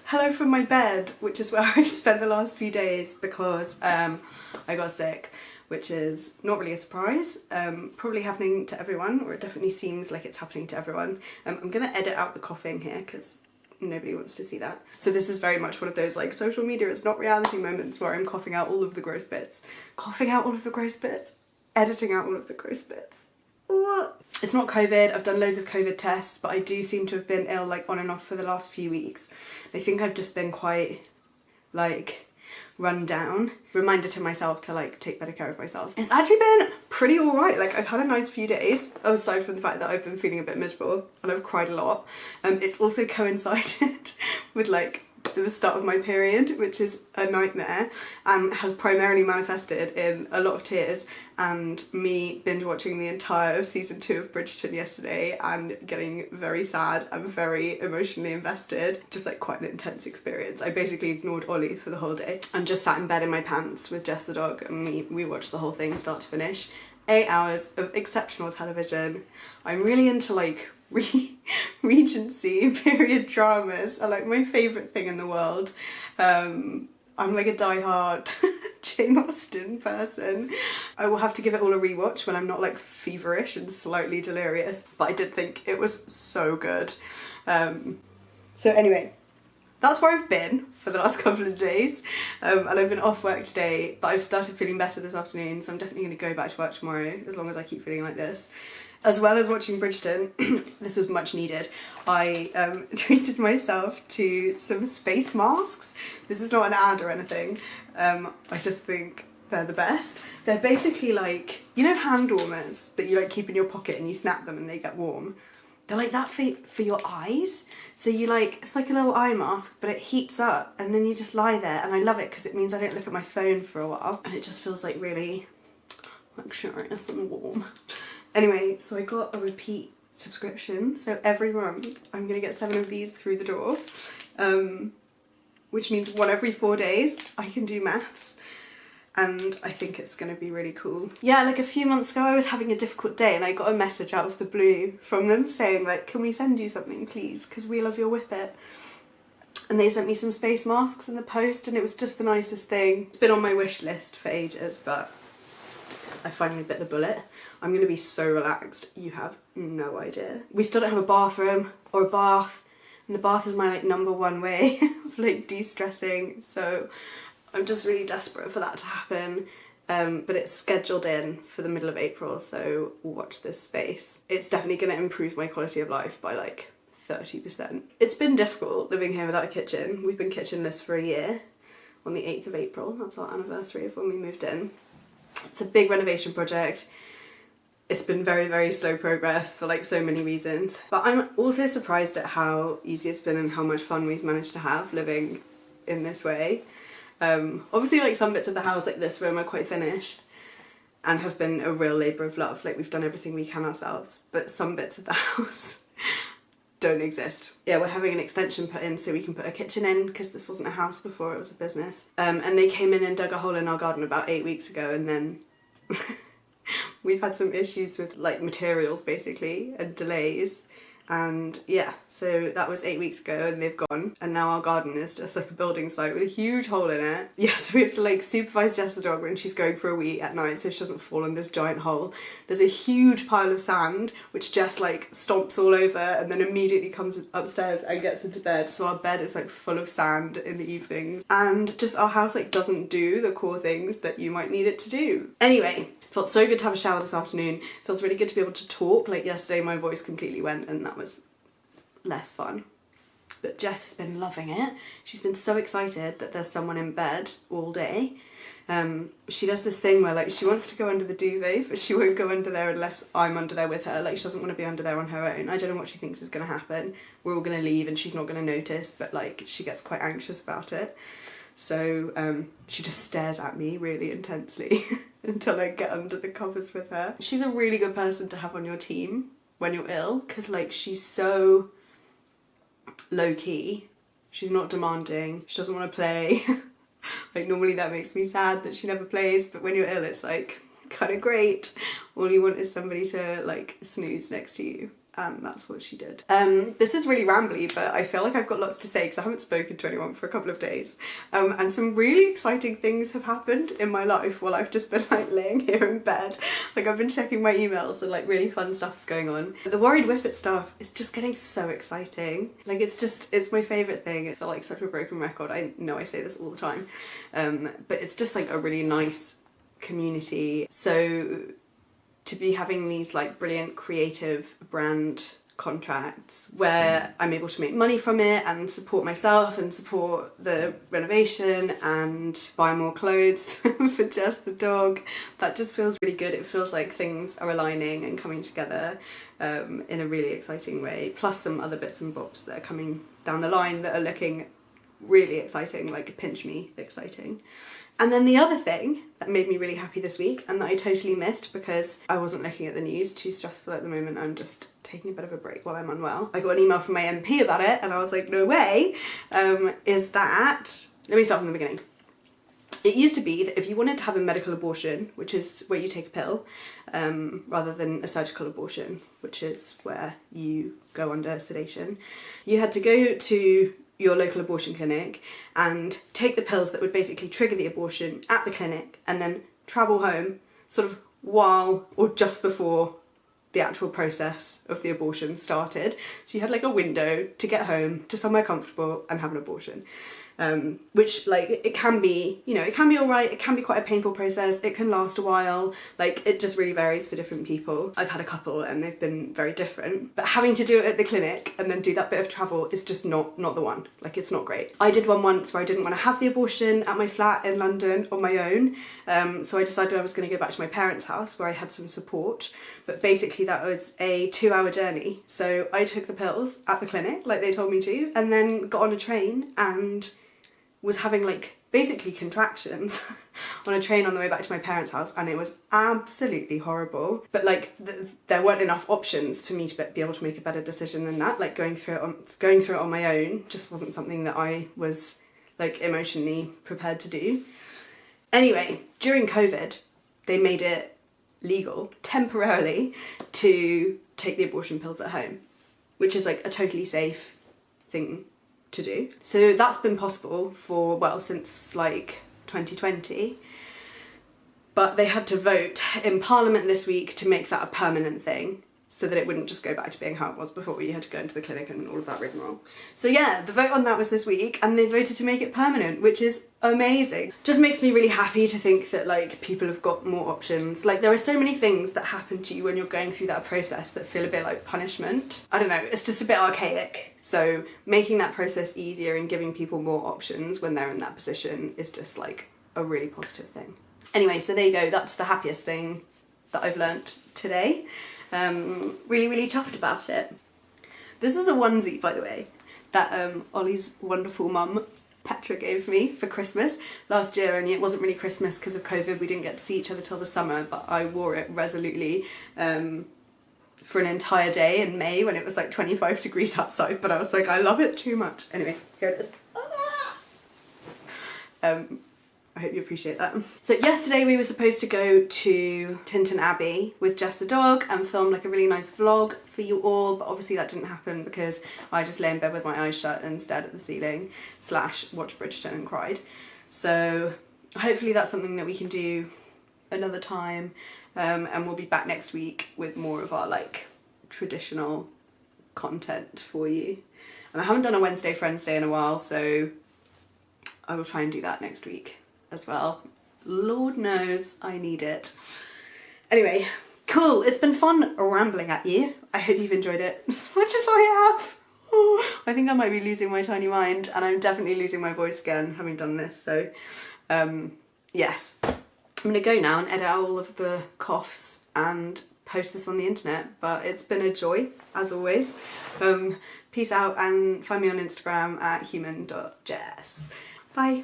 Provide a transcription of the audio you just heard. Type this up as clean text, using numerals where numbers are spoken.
Hello from my bed, which is where I've spent the last few days because I got sick, which is not really a surprise, probably happening to everyone, or it definitely seems like it's happening to everyone. I'm gonna edit out the coughing here because nobody wants to see that. So this is very much one of those like social media is not reality moments where I'm coughing out all of the gross bits. Coughing out all of the gross bits, editing out all of the gross bits. What? It's not COVID, I've done loads of COVID tests, but I do seem to have been ill like on and off for the last few weeks. I think I've just been quite like run down. Reminder to myself to like take better care of myself. It's actually been pretty alright, like I've had a nice few days, aside from the fact that I've been feeling a bit miserable and I've cried a lot. It's also coincided with like the start of my period, which is a nightmare and has primarily manifested in a lot of tears and me binge watching the entire season 2 of Bridgerton yesterday and getting very sad and very emotionally invested. Just like quite an intense experience. I basically ignored Ollie for the whole day and just sat in bed in my pants with Jess the dog, and we watched the whole thing start to finish. 8 hours of exceptional television. I'm really into like Regency period dramas are like my favourite thing in the world. I'm like a die-hard Jane Austen person. I will have to give it all a rewatch when I'm not like feverish and slightly delirious, but I did think it was so good. So anyway, that's where I've been for the last couple of days, and I've been off work today, but I've started feeling better this afternoon, so I'm definitely going to go back to work tomorrow as long as I keep feeling like this. As well as watching Bridgerton, this was much needed. I treated myself to some space masks. This is not an ad or anything. I just think they're the best. They're basically like, you know, hand warmers that you like keep in your pocket and you snap them and they get warm. They're like that for your eyes. So you like, it's like a little eye mask, but it heats up and then you just lie there, and I love it because it means I don't look at my phone for a while and it just feels like really luxurious and warm. Anyway, so I got a repeat subscription, so every month I'm gonna get 7 of these through the door, which means 1 every 4 days. I can do maths, and I think it's gonna be really cool. Yeah, like a few months ago I was having a difficult day and I got a message out of the blue from them saying like, can we send you something please, because we love your Whippet. And they sent me some space masks in the post and it was just the nicest thing. It's been on my wish list for ages, but I finally bit the bullet. I'm gonna be so relaxed, you have no idea. We still don't have a bathroom or a bath, and the bath is my like #1 way of like de-stressing, so I'm just really desperate for that to happen. But it's scheduled in for the middle of April, so watch this space. It's definitely gonna improve my quality of life by like 30%. It's been difficult living here without a kitchen. We've been kitchenless for a year. On the 8th of April, that's our anniversary of when we moved in. It's a big renovation project. It's been very, very slow progress for like so many reasons. But I'm also surprised at how easy it's been and how much fun we've managed to have living in this way. Obviously like some bits of the house, like this room, are quite finished and have been a real labour of love. Like we've done everything we can ourselves, but some bits of the house don't exist. Yeah, we're having an extension put in so we can put a kitchen in, because this wasn't a house before, it was a business. And they came in and dug a hole in our garden about 8 weeks ago, and then we've had some issues with like materials basically and delays. And yeah, so that was 8 weeks ago and they've gone, and now our garden is just like a building site with a huge hole in it. Yeah, so we have to like supervise Jess the dog when she's going for a wee at night so she doesn't fall in this giant hole. There's a huge pile of sand which Jess like stomps all over and then immediately comes upstairs and gets into bed, so our bed is like full of sand in the evenings, and just our house like doesn't do the core things that you might need it to do. Anyway, felt so good to have a shower this afternoon. Feels really good to be able to talk. Like yesterday my voice completely went and that was less fun. But Jess has been loving it. She's been so excited that there's someone in bed all day. She does this thing where like she wants to go under the duvet, but she won't go under there unless I'm under there with her. Like she doesn't want to be under there on her own. I don't know what she thinks is going to happen. We're all going to leave and she's not going to notice, but like she gets quite anxious about it. So she just stares at me really intensely until I get under the covers with her. She's a really good person to have on your team when you're ill, because like she's so low-key. She's not demanding. She doesn't want to play. Like normally that makes me sad that she never plays, but when you're ill it's like kind of great. All you want is somebody to like snooze next to you. and that's what she did. This is really rambly, but I feel like I've got lots to say because I haven't spoken to anyone for a couple of days. And some really exciting things have happened in my life while I've just been like laying here in bed. Like I've been checking my emails and like really fun stuff is going on. The Worried Whippet stuff is just getting so exciting. Like it's my favourite thing. I feel like such a broken record. I know I say this all the time. But it's just like a really nice community. So to be having these like brilliant creative brand contracts where I'm able to make money from it and support myself and support the renovation and buy more clothes for just the dog, that just feels really good. It feels like things are aligning and coming together in a really exciting way, plus some other bits and bobs that are coming down the line that are looking really exciting, like pinch me exciting. And then the other thing that made me really happy this week and that I totally missed because I wasn't looking at the news, too stressful at the moment, I'm just taking a bit of a break while I'm unwell. I got an email from my MP about it and I was like, no way, is that... Let me start from the beginning. It used to be that if you wanted to have a medical abortion, which is where you take a pill, rather than a surgical abortion, which is where you go under sedation, you had to go to your local abortion clinic and take the pills that would basically trigger the abortion at the clinic and then travel home sort of while or just before the actual process of the abortion started. So you had like a window to get home to somewhere comfortable and have an abortion. Which like it can be, you know, it can be alright, it can be quite a painful process, it can last a while, like it just really varies for different people. I've had a couple and they've been very different, but having to do it at the clinic and then do that bit of travel is just not the one. Like it's not great. I did one once where I didn't want to have the abortion at my flat in London on my own, so I decided I was going to go back to my parents' house where I had some support, but basically that was a 2-hour journey. So I took the pills at the clinic like they told me to and then got on a train and was having like basically contractions on a train on the way back to my parents' house, and it was absolutely horrible. But like there weren't enough options for me to be able to make a better decision than that. Like going through it on my own just wasn't something that I was like emotionally prepared to do. Anyway, during COVID, they made it legal temporarily to take the abortion pills at home, which is like a totally safe thing to do. So that's been possible for, well, since like 2020, but they had to vote in Parliament this week to make that a permanent thing so that it wouldn't just go back to being how it was before, where you had to go into the clinic and all of that rigmarole. So yeah, the vote on that was this week and they voted to make it permanent, which is amazing. Just makes me really happy to think that like people have got more options. Like there are so many things that happen to you when you're going through that process that feel a bit like punishment. I don't know, it's just a bit archaic. So making that process easier and giving people more options when they're in that position is just like a really positive thing. Anyway, so there you go, that's the happiest thing that I've learnt today. Really chuffed about it. This is a onesie, by the way, that Ollie's wonderful mum Petra gave me for Christmas last year, only it wasn't really Christmas because of COVID, we didn't get to see each other till the summer, but I wore it resolutely for an entire day in May when it was like 25 degrees outside, but I was like, I love it too much. Anyway, here it is. I hope you appreciate that. So yesterday we were supposed to go to Tinton Abbey with Jess the dog and film like a really nice vlog for you all, but obviously that didn't happen because I just lay in bed with my eyes shut and stared at the ceiling / watched Bridgerton and cried. So hopefully that's something that we can do another time, and we'll be back next week with more of our like traditional content for you. And I haven't done a Wednesday Friends Day in a while, so I will try and do that next week as well. Lord knows I need it. Anyway, cool. It's been fun rambling at you. I hope you've enjoyed it as much as I have. Oh, I think I might be losing my tiny mind, and I'm definitely losing my voice again having done this. So yes, I'm gonna go now and edit out all of the coughs and post this on the internet, but it's been a joy as always. Peace out and find me on Instagram at human.jess. Bye.